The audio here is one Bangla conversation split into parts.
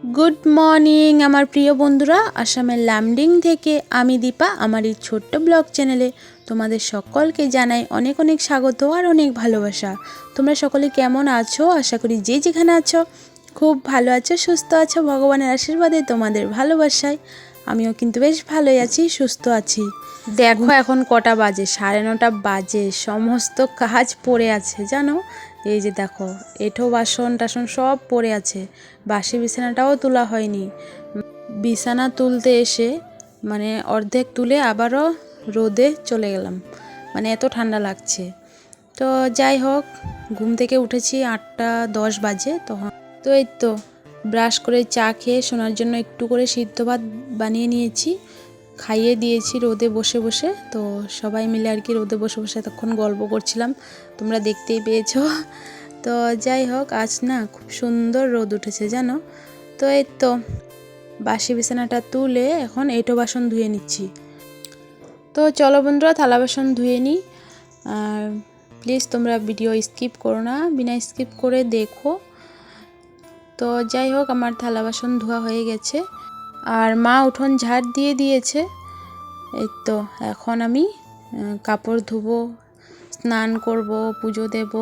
গুড মর্নিং আমার প্রিয় বন্ধুরা, আসামের লামডিং থেকে আমি দীপা। আমার এই ছোট্ট ব্লগ চ্যানেলে তোমাদের সকলকে জানাই অনেক অনেক স্বাগত আর অনেক ভালোবাসা। তোমরা সকলে কেমন আছো? আশা করি যে যেখানে আছো খুব ভালো আছো, সুস্থ আছো। ভগবানের আশীর্বাদে, তোমাদের ভালোবাসায় আমিও কিন্তু বেশ ভালোই আছি, সুস্থ আছি। দেখো এখন কটা বাজে, 9:30 বাজে। সমস্ত কাজ পড়ে আছে জানো। এই যে দেখো, এঁঠো বাসন টাসন সব পড়ে আছে। বাসি বিছানাটাও তোলা হয়নি। বিছানা তুলতে এসে মানে অর্ধেক তুলে আবারও রোদে চলে গেলাম, মানে এত ঠান্ডা লাগছে। তো যাই হোক, ঘুম থেকে উঠেছি 8:10 বাজে তখন। তো এই তো ব্রাশ করে চা খেয়ে শোনার জন্য একটু করে সিদ্ধ ভাত বানিয়ে নিয়েছি, খাইয়ে দিয়েছি রোদে বসে বসে। তো সবাই মিলে আর কি রোদে বসে বসে তখন গল্প করছিলাম, তোমরা দেখতেই পেয়েছো। তো যাই হোক, আজ না খুব সুন্দর রোদ উঠেছে জানো। তো এই তো বাসি বিছানাটা তুলে এখন এঁঠো বাসন ধুয়ে নিচ্ছি। তো চলো বন্ধুরা, থালা বাসন ধুয়ে নিই। আর প্লিজ তোমরা ভিডিও স্কিপ করো না, বিনা স্কিপ করে দেখো। তো যাই হোক, আমার থালা বাসন ধোয়া হয়ে গেছে আর মা উঠোন ঝাড় দিয়ে দিয়েছে। এই তো এখন আমি কাপড় ধুবো, স্নান করব, পুজো দেব।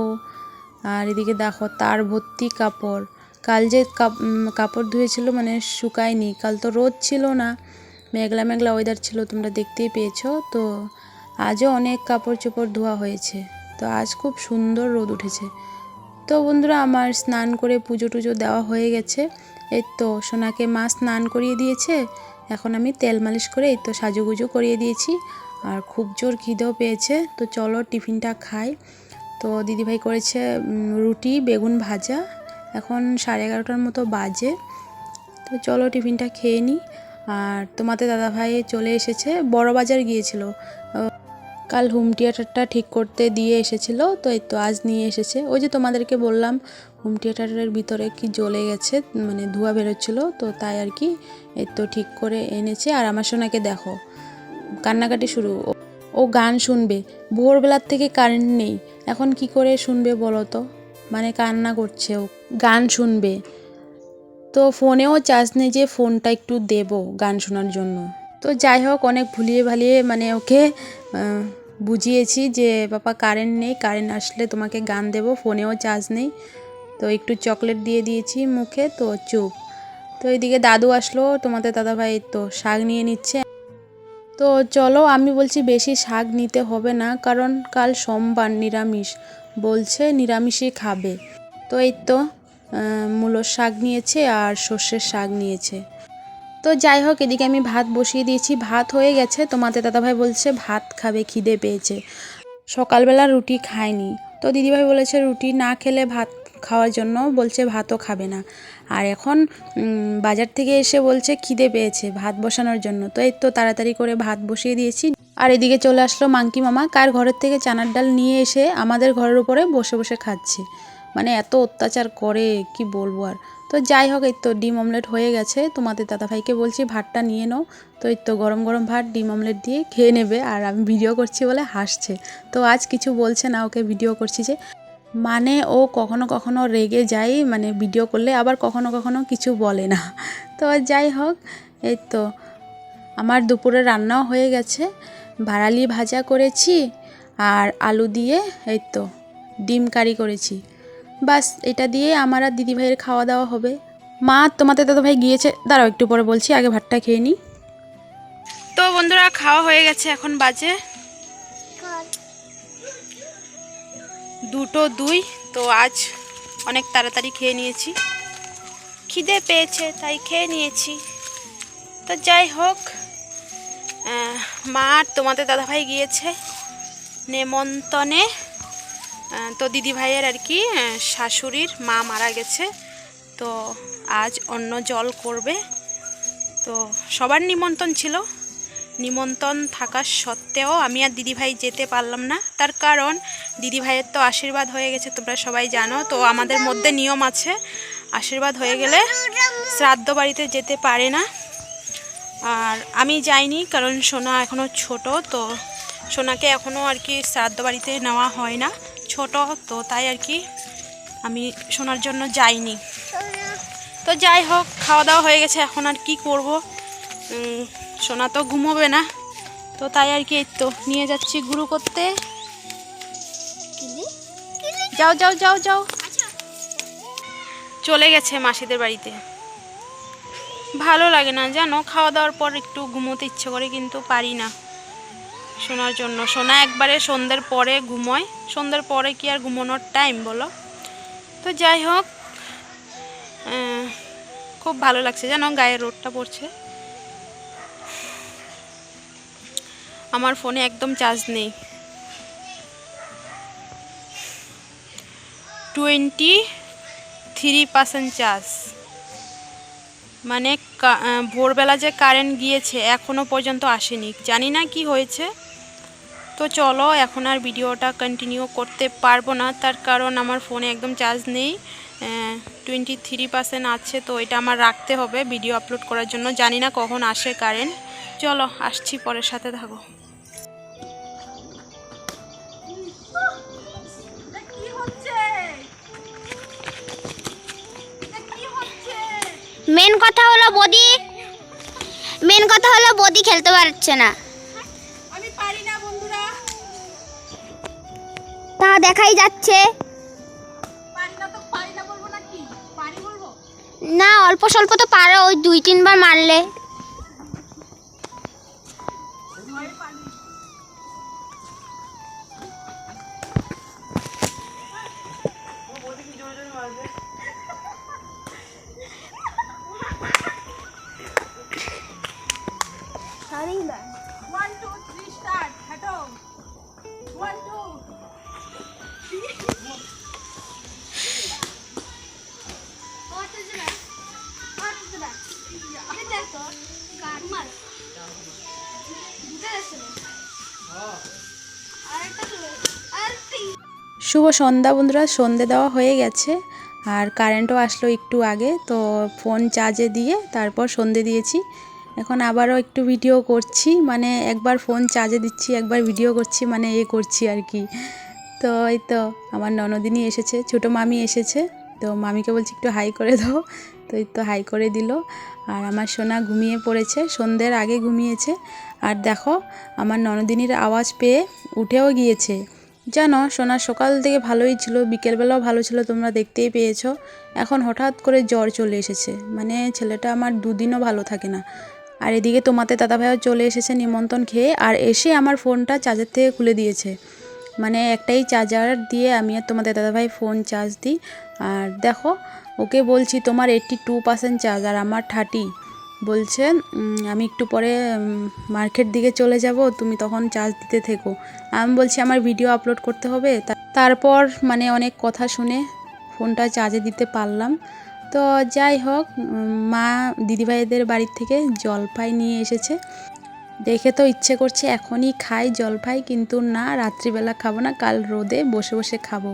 আর এদিকে দেখো তার ভর্তি কাপড়। কাল যে কাপড় ধুয়েছিল মানে শুকায়নি, কাল তো রোদ ছিল না, মেঘলা মেঘলা ওয়েদার ছিল, তোমরা দেখতেই পেয়েছো। তো আজও অনেক কাপড় চোপড় ধোয়া হয়েছে। তো আজ খুব সুন্দর রোদ উঠেছে। তো বন্ধুরা, আমার স্নান করে পুজো টুজো দেওয়া হয়ে গেছে। এই তো সোনাকে মা স্নান করিয়ে দিয়েছে, এখন আমি তেল মালিশ করে এই তো সাজুগুজু করিয়ে দিয়েছি। আর খুব জোর খিদেও পেয়েছে, তো চলো টিফিনটা খাই। তো দিদিভাই করেছে রুটি বেগুন ভাজা, এখন 11:30টার মতো বাজে। তো চলো টিফিনটা খেয়ে নিই। আর তোমাদের দাদাভাই চলে এসেছে, বড় বাজার গিয়েছিল, কাল হোম থিয়েটারটা ঠিক করতে দিয়ে এসেছিল। তো এই তো আজ নিয়ে এসেছে। ওই যে তোমাদেরকে বললাম হোম থিয়েটারের ভিতরে কি জ্বলে গেছে, মানে ধোঁয়া বেরোচ্ছিলো, তো তাই আর কি এই তো ঠিক করে এনেছে। আর আমার সোনাকে দেখো কান্নাকাটি শুরু, ও গান শুনবে। ভোরবেলার থেকে কারেন্ট নেই, এখন কি করে শুনবে বলো তো, মানে কান্না করছে, ও গান শুনবে। তো ফোনেও চার্জ নেই যে ফোনটা একটু দেব গান শোনার জন্য। তো যাই হোক, অনেক ভুলিয়ে ভালিয়ে মানে ওকে বুঝিয়েছি যে পাপা কারেন্ট নেই, কারেন্ট আসলে তোমাকে গান দেব, ফোনেও চার্জ নেই। তো একটু চকলেট দিয়ে দিয়েছি মুখে, তো চুপ। তো এইদিকে দাদু আসলো, তোমাদের দাদাভাই তো শাক নিয়ে নিচ্ছে। তো চলো, আমি বলছি বেশি শাক নিতে হবে না, কারণ কাল সোমবার নিরামিষ, বলছে নিরামিষই খাবে। তো এই তো মূলোর শাক নিয়েছে আর সর্ষের শাক নিয়েছে। তো যাই হোক, এদিকে আমি ভাত বসিয়ে দিয়েছি, ভাত হয়ে গেছে। তোমাদের দাদাভাই বলছে ভাত খাবে, খিদে পেয়েছে। সকালবেলা রুটি খায়নি, তো দিদিভাই বলেছে রুটি না খেলে ভাত খাওয়ার জন্য, বলছে ভাতও খাবে না। আর এখন বাজার থেকে এসে বলছে খিদে পেয়েছে ভাত বসানোর জন্য। তো এই তো তাড়াতাড়ি করে ভাত বসিয়ে দিয়েছি। আর এদিকে চলে আসলো মাংকি মামা, কার ঘরের থেকে চানার ডাল নিয়ে এসে আমাদের ঘরের উপরে বসে বসে খাচ্ছে। মানে এত অত্যাচার করে কি বলবো আর। তো যাই হোক, এই তো ডিম অমলেট হয়ে গেছে। তোমাদের দাদাভাইকে বলছি ভাতটা নিয়ে নাও। তো এই তো গরম গরম ভাত ডিম অমলেট দিয়ে খেয়ে নেবে। আর আমি ভিডিও করছি বলে হাসছে। তো আজ কিছু বলছে না, ওকে ভিডিও করছি যে, মানে ও কখনো কখনো রেগে যায়, মানে ভিডিও করলে, আবার কখনো কখনো কিছু বলে না। তো যাই হোক, এই তো আমার দুপুরে রান্নাও হয়ে গেছে। ভাড়ালি ভাজা করেছি আর আলু দিয়ে এই তো ডিম কারি করেছি। বাস এটা দিয়ে আমার আর দিদিভাইয়ের খাওয়া দাওয়া হবে। মা তোমাদের দাদাভাই গিয়েছে, দাঁড়াও একটু পরে বলছি, আগে ভাতটা খেয়ে নিই। তো বন্ধুরা, খাওয়া হয়ে গেছে, এখন বাজে 2:02। তো আজ অনেক তাড়াতাড়ি খেয়ে নিয়েছি, খিদে পেয়েছে তাই খেয়ে নিয়েছি। তো যাই হোক, মা আর তোমাদের দাদাভাই গিয়েছে নেমন্তণে। তো দিদিভাইয়ের আর কি শাশুড়ির মা মারা গেছে, তো আজ অন্ন জল করবে। তো সবার নিমন্ত্রণ ছিল, নিমন্ত্রণ থাকা সত্ত্বেও আমি আর দিদিভাই যেতে পারলাম না। তার কারণ দিদিভাইয়ের তো আশীর্বাদ হয়ে গেছে, তোমরা সবাই জানো। তো আমাদের মধ্যে নিয়ম আছে, আশীর্বাদ হয়ে গেলে শ্রাদ্ধ বাড়িতে যেতে পারে না। আর আমি যাইনি, কারণ সোনা এখনও ছোট, তো সোনাকে এখনও আর কি শ্রাদ্ধ বাড়িতে নেওয়া হয় না, ছোট তো, তাই আর কি আমি সোনার জন্য যাইনি। তো যাই হোক, খাওয়া দাওয়া হয়ে গেছে, এখন আর কি করব, সোনা তো ঘুমোবে না, তো তাই আর কি এই তো নিয়ে যাচ্ছি গুরু করতে। যাও যাও যাও যাও, চলে গেছে মাসিদের বাড়িতে। ভালো লাগে না জানো, খাওয়া দাওয়ার পর একটু ঘুমোতে ইচ্ছে করে কিন্তু পারি না শোনার জন্য। সোনা একবারে সন্ধ্যের পরে ঘুমোয়, সন্ধ্যের পরে কি আর ঘুমানোর টাইম বলো। তো যাই হোক, খুব ভালো লাগছে জানো, গায়ে রোদটা পড়ছে। আমার ফোনে একদম চার্জ নেই, 23% চার্জ, মানে ভোরবেলা যে কারেন্ট গিয়েছে এখনও পর্যন্ত আসেনি, জানি না কি হয়েছে। তো চলো, এখন আর ভিডিওটা কন্টিনিউ করতে পারবো না, তার কারণ আমার ফোনে একদম চার্জ নেই, 23% আছে, তো এটা আমার রাখতে হবে ভিডিও আপলোড করার জন্য। জানি না কখন আসে কারেন্ট। চলো আসছি, পরের সাথে থাকো। মেন কথা হলো বদি খেলতে পারছে না। আমি পারি না বন্ধুরা, তা দেখাই যাচ্ছে। পারি না তো পারি না বলবো নাকি, পারি বলবো না, অল্প স্বল্প তো পারো, ওই 2-3 বার মারলে। শুভ সন্ধ্যা বন্ধুরা, সন্ধে দেওয়া হয়ে গেছে আর কারেন্টও আসলো একটু আগে, তো ফোন চার্জে দিয়ে তারপর সন্ধে দিয়েছি। এখন আবারও একটু ভিডিও করছি, মানে একবার ফোন চার্জে দিচ্ছি, একবার ভিডিও করছি, মানে করছি আর কি। তো এই তো আমার ননদিনী এসেছে, ছোটো মামি এসেছে, তো মামিকে বলছি একটু হাই করে দাও, তো এই তো হাই করে দিল। আর আমার সোনা ঘুমিয়ে পড়েছে, সন্ধ্যের আগে ঘুমিয়েছে। আর দেখো, আমার ননদিনীর আওয়াজ পেয়ে উঠেও গিয়েছে। জানো, সোনা সকাল থেকে ভালোই ছিল, বিকেলবেলাও ভালো ছিল, তোমরা দেখতেই পেয়েছো। এখন হঠাৎ করে জ্বর চলে এসেছে, মানে ছেলেটা আমার দুদিনও ভালো থাকে না। আর এদিকে তোমাদের দাদাভাইও চলে এসেছে নিমন্ত্রণ খেয়ে, আর এসে আমার ফোনটা চার্জার থেকে খুলে দিয়েছে। মানে একটাই চার্জার দিয়ে আমি আর তোমাদের দাদাভাই ফোন চার্জ দিই। আর দেখো, ওকে বলছি তোমার 82% চার্জ আর আমার 30। বলছে আমি একটু পরে মার্কেট দিকে চলে যাব, তুমি তখন চার্জ দিতে থেকো। আমি বলছি আমার ভিডিও আপলোড করতে হবে। তারপর মানে অনেক কথা শুনে ফোনটা চার্জে দিতে পারলাম। তো যাই হোক, মা দিদিভাইদের বাড়ির থেকে জলপাই নিয়ে এসেছে। দেখে তো ইচ্ছে করছে এখনই খাই জলপাই, কিন্তু না, রাত্রিবেলা খাবো না, কাল রোদে বসে বসে খাবো।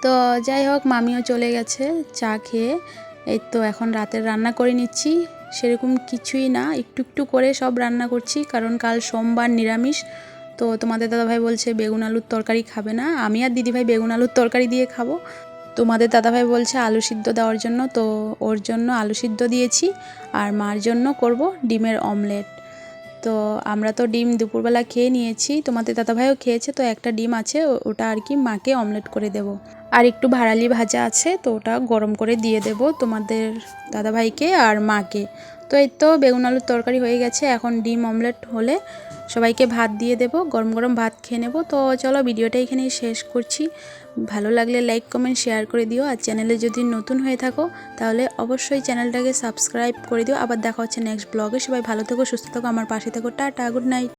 তো যাই হোক, মামিও চলে গেছে চা খেয়ে। এই তো এখন রাতের রান্না করে নিচ্ছি, সেরকম কিছুই না, একটু একটু করে সব রান্না করছি, কারণ কাল সোমবার নিরামিষ। তো তোমাদের দাদাভাই বলছে বেগুন আলুর তরকারি খাবে না, আমি আর দিদিভাই বেগুন আলুর তরকারি দিয়ে খাবো। তোমাদের দাদাভাই বলছে আলু সিদ্ধ দেওয়ার জন্য, তো ওর জন্য আলু সিদ্ধ দিয়েছি। আর মার জন্য করব ডিমের অমলেট। তো আমরা তো ডিম দুপুরবেলা খেয়ে নিয়েছি, তোমাদের দাদাভাইও খেয়েছে, তো একটা ডিম আছে, ওটা আর কি মাকে অমলেট করে দেব। আর একটু ভাড়ালি ভাজা আছে, তো ওটা গরম করে দিয়ে দেব তোমাদের দাদাভাইকে আর মাকে। তো এই তো বেগুন আলুর তরকারি হয়ে গেছে, এখন ডিম অমলেট হলে সবাইকে ভাত দিয়ে দেব, গরম গরম ভাত খেয়ে নেব। তো চলো, ভিডিওটা এখানেই শেষ করছি। ভালো লাগলে লাইক কমেন্ট শেয়ার করে দিও, আর চ্যানেলে যদি নতুন হয়ে থাকো তাহলে অবশ্যই চ্যানেলটাকে সাবস্ক্রাইব করে দিও। আবার দেখা হচ্ছে নেক্সট ব্লগে। সবাই ভালো থেকো, সুস্থ থেকো, আমার পাশে থেকো। Tata, good night.